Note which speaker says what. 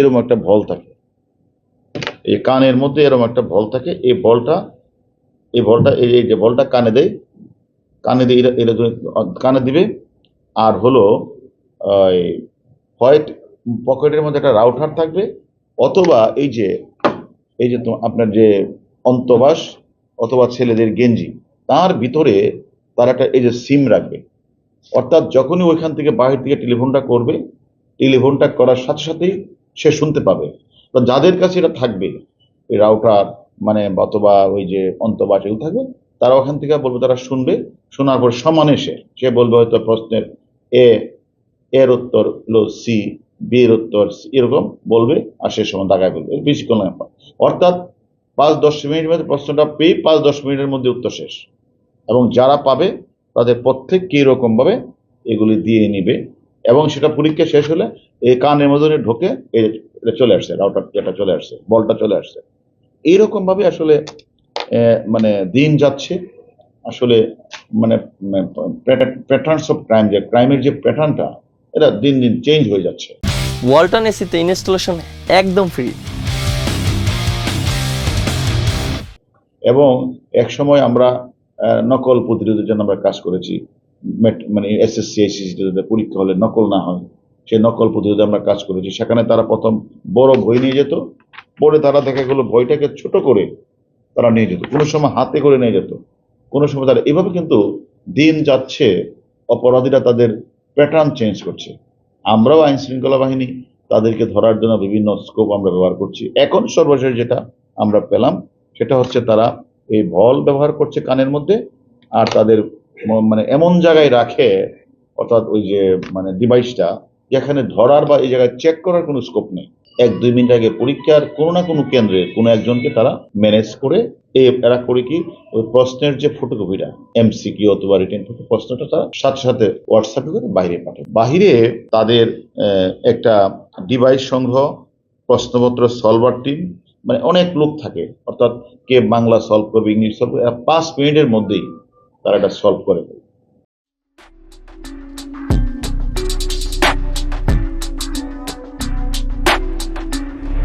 Speaker 1: এরকম একটা বল থাকে, এই কানের মধ্যে এরকম একটা বল থাকে। এই বলটা এই যে বলটা কানে দিয়ে কানে দিবে। আর হলো হোয়াইট পকেটের মধ্যে একটা রাউটার থাকবে, অথবা এই যে আপনার যে অন্তবাস অথবা ছেলেদের গেঞ্জি, তার ভিতরে তার একটা এই যে সিম রাখবে। অর্থাৎ যখনই ওইখান থেকে বাইরে থেকে টেলিফোনটা করবে, টেলিফোনটা করার সাথে সাথেই সে শুনতে পাবে। তো যাদের কাছে এটা থাকবে, এই রাউটার মানে অথবা ওই যে অন্তবাস এগুলো থাকবে, তারা ওখান থেকে বলবে, তারা শুনবে। শোনার পর সমানে সে বলবে হয়তো প্রশ্নের এ, এর উত্তর হলো সি, বি এর উত্তর সি, এরকম বলবে। আর সে সময় দাগায় বলবে, বেশিক্ষণ না। অর্থাৎ 5-10 মিনিটের মধ্যে প্রশ্নটা পেয়ে 5-10 মিনিটের মধ্যে উত্তর শেষ। এবং যারা পাবে তাদের প্রত্যেককে এরকম ভাবে এগুলি দিয়ে নিবে। এবং সেটা পরীক্ষা শেষ হলে এই কানের মধ্যে ঢোকে, এটা চলে আসছে, রাউটার এটা চলে আসছে, বলটা চলে আসছে। এইরকম ভাবে আসলে মানে দিন যাচ্ছে। আসলে মানে প্যাটার্নস অফ ক্রাইম, যে ক্রাইমের যে প্যাটার্নটা, এটা দিন দিন চেঞ্জ হয়ে যাচ্ছে।
Speaker 2: ওয়ালটন এসিতে ইনস্টলেশন একদম ফ্রি।
Speaker 1: এবং এক সময় আমরা নকল প্রতিরোধের জন্য আমরা কাজ করেছি। মানে এসএসসি আইসিসি পরীক্ষা হলে নকল না হয়, সেই নকল প্রতিরোধে আমরা কাজ করেছি। সেখানে তারা প্রথম বড় বই নিয়ে যেত, পরে তারা দেখা গেলো বইটাকে ছোট করে তারা নিয়ে যেত, কোনো সময় হাতে করে নিয়ে যেত, কোনো সময় তারা এভাবে। কিন্তু দিন যাচ্ছে, অপরাধীরা তাদের প্যাটার্ন চেঞ্জ করছে। আমরাও আইন শৃঙ্খলা বাহিনী তাদেরকে ধরার জন্য বিভিন্ন স্কোপ আমরা ব্যবহার করছি। এখন সর্বশেষ যেটা আমরা পেলাম, সেটা হচ্ছে তারা এই বল ব্যবহার করছে কানের মধ্যে, আর তাদের মানে এমন জায়গায় রাখে, অর্থাৎ ওই যে মানে ডিভাইসটা, যেখানে ধরার বা এই জায়গায় চেক করার কোনো স্কোপ নেই। 1-2 মিনিট আগে পরীক্ষার কোনো না কোনো কেন্দ্রে কোনো একজনকে তারা ম্যানেজ করে এরা করে কি, ওই প্রশ্নের যে ফটোকপিটা, এমসিকিউ অথবা রিটেন প্রশ্নটা তারা সাথে সাথে হোয়াটসঅ্যাপে করে বাইরে পাঠায়। বাহিরে তাদের একটা ডিভাইস সংগ্রহ, প্রশ্নপত্র সলভার টিম, মানে অনেক লোক থাকে। অর্থাৎ কে বাংলা সলভ করবে, ইংলিশ সলভ করবে, 5 মিনিটের মধ্যেই তারা এটা সলভ করে।